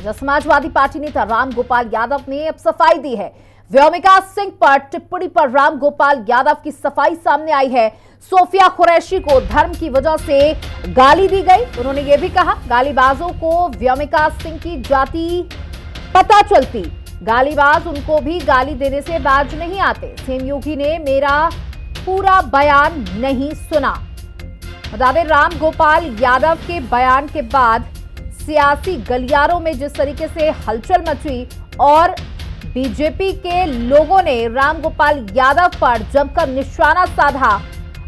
जहां समाजवादी पार्टी नेता राम गोपाल यादव ने अब सफाई दी है। व्योमिका सिंह पर टिप्पणी पर राम गोपाल यादव की सफाई सामने आई है। सोफिया कुरैशी को धर्म की वजह से गाली दी गई। उन्होंने ये भी कहा, गालीबाजों को व्योमिका सिंह की जाति पता चलती, गालीबाज उनको भी गाली देने से बाज नहीं आते। सीएम योगी ने मेरा पूरा बयान नहीं सुना। बता दें, राम गोपाल यादव के बयान के बाद सियासी गलियारों में जिस तरीके से हलचल मची और बीजेपी के लोगों ने राम गोपाल यादव पर जमकर निशाना साधा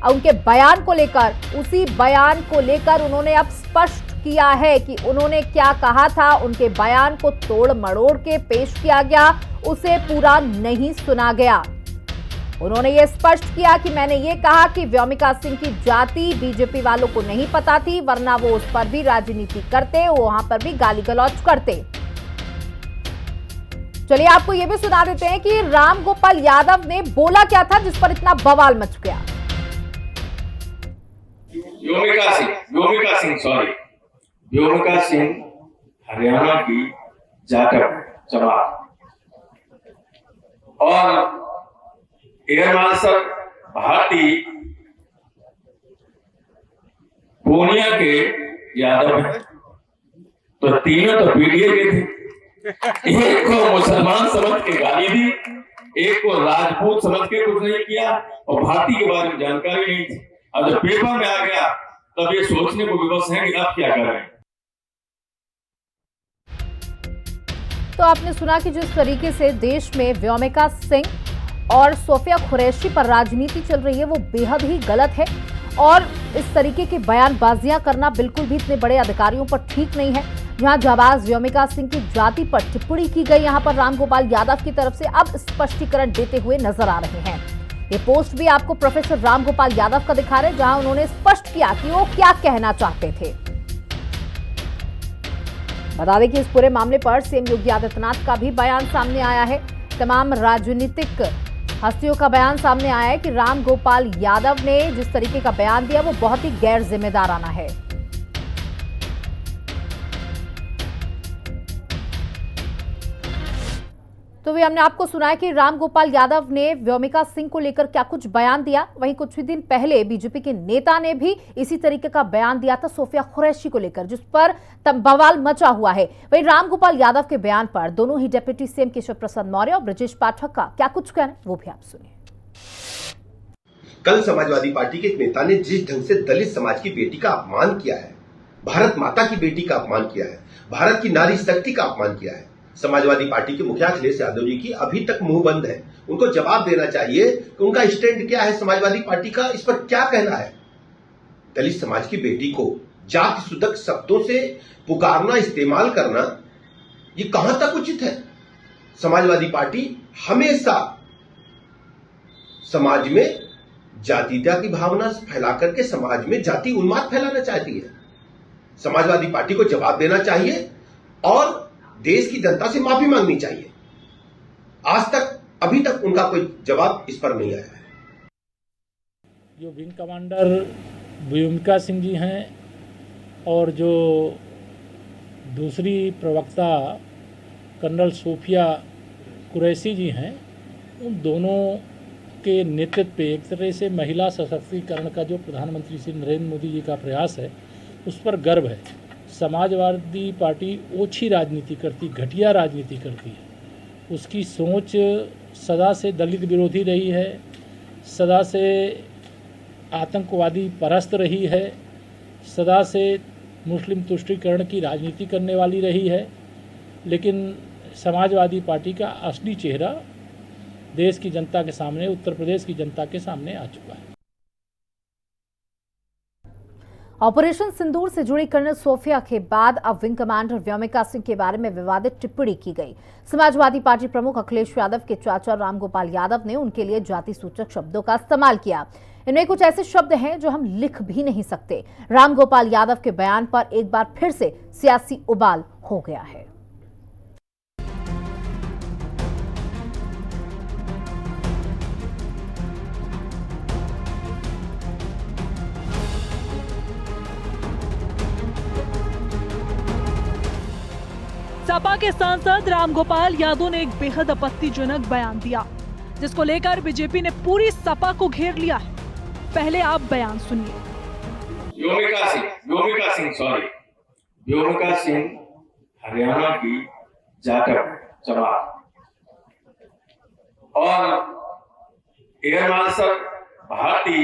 उनके बयान को लेकर, उसी बयान को लेकर उन्होंने अब स्पष्ट किया है कि उन्होंने क्या कहा था। उनके बयान को तोड़ मड़ोड़ के पेश किया गया, उसे पूरा नहीं सुना गया। उन्होंने ये स्पष्ट किया कि मैंने ये कहा कि व्योमिका सिंह की जाति बीजेपी वालों को नहीं पता थी, वरना वो उस पर भी राजनीति करते, वहां पर भी गाली गलौज करते। चलिए आपको ये भी सुना देते हैं कि राम गोपाल यादव ने बोला क्या था जिस पर इतना बवाल मच गया। व्योमिका सिंह हरियाणा की जाटव जमात और एयर मार्शल भारती पूर्णिया के यादव हैं। तो तीनों तो पीडीए के थे। एक को मुसलमान समझ के गाली दी, एक को राजपूत समझ के कुछ नहीं किया और भारती के बारे में जानकारी नहीं थी। अब जब पेपर में आ गया तब ये सोचने को विवश है कि अब क्या करें। तो आपने सुना कि जिस तरीके से देश में व्योमिका सिंह और सोफिया कुरैशी पर राजनीति चल रही है वो बेहद ही गलत है और इस तरीके की बयानबाजियां करना बिल्कुल भी इतने बड़े अधिकारियों पर ठीक नहीं है। जहां जाबाज व्योमिका सिंह की जाति पर टिप्पणी की गई, यहां पर राम गोपाल यादव की तरफ से अब स्पष्टीकरण देते हुए नजर आ रहे हैं। ये पोस्ट भी आपको प्रोफेसर राम गोपाल यादव का दिखा रहे, जहां उन्होंने स्पष्ट किया कि वो क्या कहना चाहते थे। बता दें कि इस पूरे मामले पर सीएम योगी आदित्यनाथ का भी बयान सामने आया है। तमाम राजनीतिक हस्तियों का बयान सामने आया है कि राम गोपाल यादव ने जिस तरीके का बयान दिया वो बहुत ही गैर जिम्मेदाराना है। तो भी हमने आपको सुना है कि राम गोपाल यादव ने व्योमिका सिंह को लेकर क्या कुछ बयान दिया। वहीं कुछ ही दिन पहले बीजेपी के नेता ने भी इसी तरीके का बयान दिया था सोफिया कुरैशी को लेकर, जिस पर बवाल मचा हुआ है। वहीं राम गोपाल यादव के बयान पर दोनों ही डिप्टी सीएम केशव प्रसाद मौर्य और ब्रजेश पाठक का क्या कुछ कहना वो भी आप सुनिए। कल समाजवादी पार्टी के एक नेता ने जिस ढंग से दलित समाज की बेटी का अपमान किया है, भारत माता की बेटी का अपमान किया है, भारत की नारी शक्ति का अपमान किया है, समाजवादी पार्टी के मुखिया अखिलेश यादव जी की अभी तक मुंह बंद है। उनको जवाब देना चाहिए कि उनका स्टैंड क्या है, समाजवादी पार्टी का इस पर क्या कहना है। दलित समाज की बेटी को जाति सूचक शब्दों से पुकारना, इस्तेमाल करना, ये कहां तक उचित है। समाजवादी पार्टी हमेशा समाज में जातीयता की भावना फैला करके समाज में जाति उन्माद फैलाना चाहती है। समाजवादी पार्टी को जवाब देना चाहिए और देश की जनता से माफी मांगनी चाहिए। आज तक अभी तक उनका कोई जवाब इस पर नहीं आया है। जो विंग कमांडर व्योमिका सिंह जी हैं और जो दूसरी प्रवक्ता कर्नल सोफिया कुरैशी जी हैं, उन दोनों के नेतृत्व पे एक तरह से महिला सशक्तिकरण का जो प्रधानमंत्री श्री नरेंद्र मोदी जी का प्रयास है उस पर गर्व है। समाजवादी पार्टी ओछी राजनीति करती, घटिया राजनीति करती है। उसकी सोच सदा से दलित विरोधी रही है, सदा से आतंकवादी परस्त रही है, सदा से मुस्लिम तुष्टीकरण की राजनीति करने वाली रही है। लेकिन समाजवादी पार्टी का असली चेहरा देश की जनता के सामने, उत्तर प्रदेश की जनता के सामने आ चुका है। ऑपरेशन सिंदूर से जुड़ी कर्नल सोफिया के बाद अब विंग कमांडर व्योमिका सिंह के बारे में विवादित टिप्पणी की गई। समाजवादी पार्टी प्रमुख अखिलेश यादव के चाचा राम गोपाल यादव ने उनके लिए जाति सूचक शब्दों का इस्तेमाल किया। इनमें कुछ ऐसे शब्द हैं जो हम लिख भी नहीं सकते। राम गोपाल यादव के बयान पर एक बार फिर से सियासी उबाल हो गया है। सपा के सांसद रामगोपाल यादव ने एक बेहद आपत्तिजनक बयान दिया, जिसको लेकर बीजेपी ने पूरी सपा को घेर लिया है। पहले आप बयान सुनिए। व्योमिका सिंह हरियाणा की जाटक जमात और एयर मार्शल भारती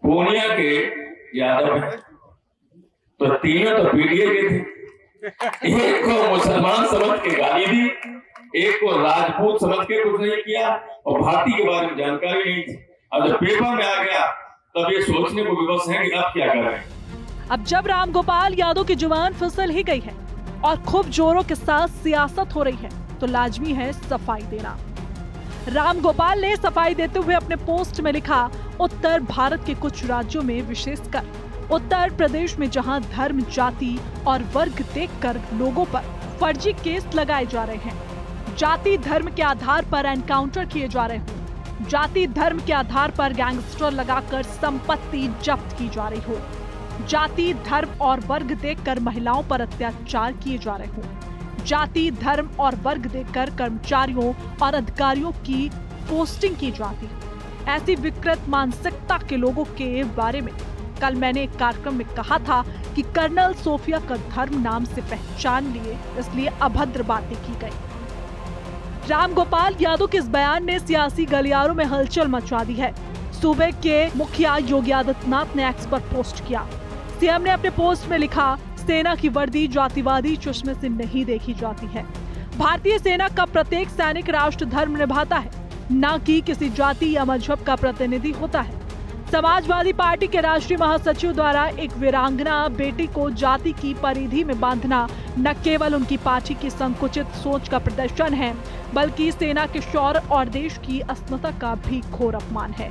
पूर्णिया के यादव हैं। तो तीनों तो पीडीए के थे। एक को मुसलमान समझ के गाली दी, एक को राजपूत समझ के कुछ नहीं किया और भारती के बारे में जानकारी नहीं थी। अब जब पेपर में आ गया तब ये सोचने को विवश है कि आप क्या कर रहे हैं। अब जब रामगोपाल यादव की जुबान फिसल ही गई है और खूब जोरों के साथ सियासत हो रही है, तो लाजमी है सफाई देना। रामगोपाल ने सफाई देते हुए अपने पोस्ट में लिखा, उत्तर भारत के कुछ राज्यों में, विशेषकर उत्तर प्रदेश में, जहां धर्म, जाति और वर्ग देखकर लोगों पर फर्जी केस लगाए जा रहे हैं, जाति धर्म के आधार पर एनकाउंटर किए जा रहे हो, जाति धर्म के आधार पर गैंगस्टर लगाकर संपत्ति जब्त की जा रही हो, जाति धर्म और वर्ग देखकर महिलाओं पर अत्याचार किए जा रहे हो, जाति धर्म और वर्ग देखकर कर्मचारियों और अधिकारियों की पोस्टिंग की जाती है। ऐसी विकृत मानसिकता के लोगों के बारे में कल मैंने एक कार्यक्रम में कहा था कि कर्नल सोफिया का धर्म नाम से पहचान लिए, इसलिए अभद्र बातें की गई। रामगोपाल यादव के इस बयान ने सियासी गलियारों में हलचल मचा दी है। सूबे के मुखिया योगी आदित्यनाथ ने एक्स पर पोस्ट किया। सीएम ने अपने पोस्ट में लिखा, सेना की वर्दी जातिवादी चश्मे से नहीं देखी जाती है। भारतीय सेना का प्रत्येक सैनिक राष्ट्र धर्म निभाता है, न कि किसी जाति या मजहब का प्रतिनिधि होता है। समाजवादी पार्टी के राष्ट्रीय महासचिव द्वारा एक वीरांगना बेटी को जाति की परिधि में बांधना न केवल उनकी पार्टी की संकुचित सोच का प्रदर्शन है, बल्कि सेना के शौर्य और देश की अस्मिता का भी घोर अपमान है।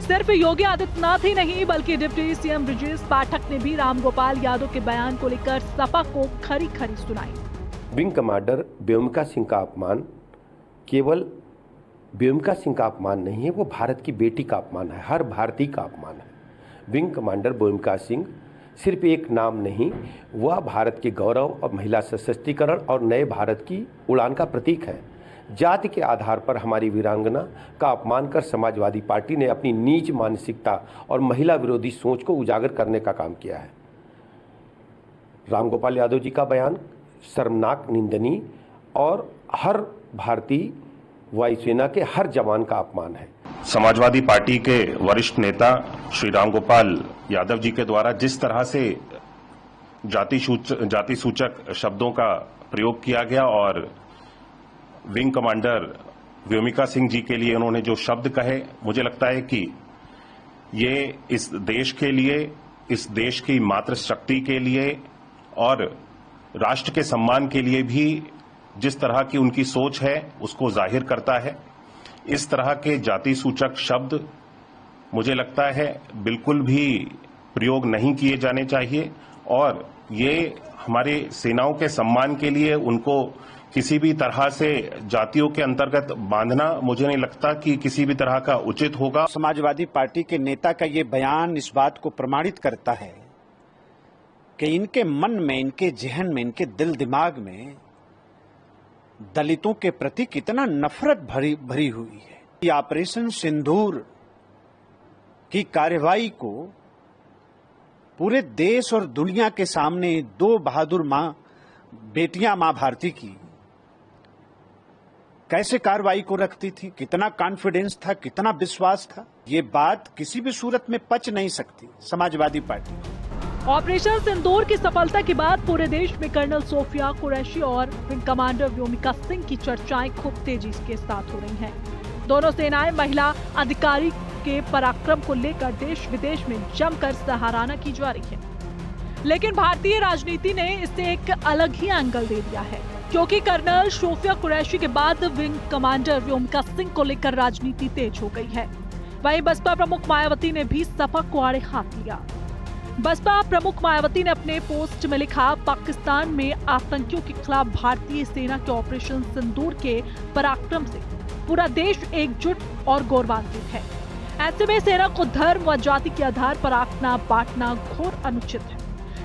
सिर्फ योगी आदित्यनाथ ही नहीं, बल्कि डिप्टी सीएम ब्रजेश पाठक ने भी रामगोपाल यादव के बयान को लेकर सपा को खरी खरी सुनाई। विंग कमांडर व्योमिका सिंह का अपमान केवल व्योमिका सिंह का अपमान नहीं है, वो भारत की बेटी का अपमान है, हर भारतीय का अपमान है। विंग कमांडर व्योमिका सिंह सिर्फ एक नाम नहीं, वह भारत के गौरव और महिला सशक्तिकरण और नए भारत की उड़ान का प्रतीक है। जाति के आधार पर हमारी वीरांगना का अपमान कर समाजवादी पार्टी ने अपनी नीच मानसिकता और महिला विरोधी सोच को उजागर करने का काम किया है। रामगोपाल यादव जी का बयान शर्मनाक, निंदनीय और हर भारतीय वायुसेना के हर जवान का अपमान है। समाजवादी पार्टी के वरिष्ठ नेता श्री रामगोपाल यादव जी के द्वारा जिस तरह से जाति सूचक शब्दों का प्रयोग किया गया और विंग कमांडर व्योमिका सिंह जी के लिए उन्होंने जो शब्द कहे, मुझे लगता है कि ये इस देश के लिए, इस देश की मातृशक्ति के लिए और राष्ट्र के सम्मान के लिए भी जिस तरह की उनकी सोच है उसको जाहिर करता है। इस तरह के जाति सूचक शब्द मुझे लगता है बिल्कुल भी प्रयोग नहीं किए जाने चाहिए और ये हमारे सेनाओं के सम्मान के लिए उनको किसी भी तरह से जातियों के अंतर्गत बांधना मुझे नहीं लगता कि किसी भी तरह का उचित होगा। समाजवादी पार्टी के नेता का ये बयान इस बात को प्रमाणित करता है कि इनके मन में, इनके जहन में, इनके दिल दिमाग में दलितों के प्रति कितना नफरत भरी हुई है। ये ऑपरेशन सिंदूर की कार्रवाई को पूरे देश और दुनिया के सामने दो बहादुर बेटियां मां भारती की कैसे कार्रवाई को रखती थी, कितना कॉन्फिडेंस था, कितना विश्वास था, ये बात किसी भी सूरत में पच नहीं सकती समाजवादी पार्टी। ऑपरेशन सिंदूर की सफलता के बाद पूरे देश में कर्नल सोफिया कुरैशी और विंग कमांडर व्योमिका सिंह की चर्चाएं खूब तेजी के साथ हो रही हैं। दोनों सेनाएं महिला अधिकारी के पराक्रम को लेकर देश विदेश में जमकर सराहना की जा रही है, लेकिन भारतीय राजनीति ने इसे एक अलग ही एंगल दे दिया है, क्योंकि कर्नल सोफिया कुरैशी के बाद विंग कमांडर व्योमिका सिंह को लेकर राजनीति तेज हो गई है। वहीं बसपा प्रमुख मायावती ने भी सपा को आड़े हाथ लिया। बसपा प्रमुख मायावती ने अपने पोस्ट में लिखा, पाकिस्तान में आतंकियों के खिलाफ भारतीय सेना के ऑपरेशन सिंदूर के पराक्रम से पूरा देश एकजुट और गौरवान्वित है। ऐसे में सेना को धर्म व जाति के आधार पर आंकना बांटना घोर अनुचित है।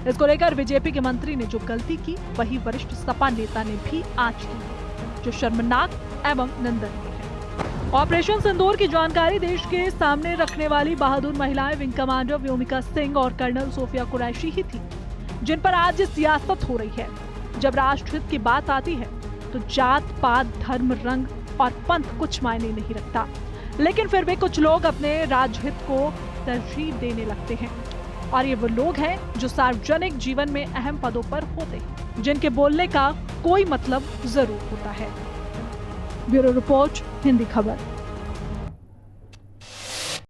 इसको लेकर बीजेपी के मंत्री ने जो गलती की वही वरिष्ठ सपा नेता ने भी आज की, जो शर्मनाक एवं निंदनीय है। ऑपरेशन सिंदूर की जानकारी देश के सामने रखने वाली बहादुर महिलाएं विंग कमांडर व्योमिका सिंह और कर्नल सोफिया कुरैशी ही थी, जिन पर आज सियासत हो रही है। जब राष्ट्रहित की बात आती है तो जात पात धर्म रंग और पंथ कुछ मायने नहीं रखता, लेकिन फिर भी कुछ लोग अपने राजहित को तरजीह देने लगते हैं। और ये वो लोग हैं जो सार्वजनिक जीवन में अहम पदों पर होते हैं, जिनके बोलने का कोई मतलब जरूर होता है। ब्यूरो रिपोर्ट, हिंदी खबर।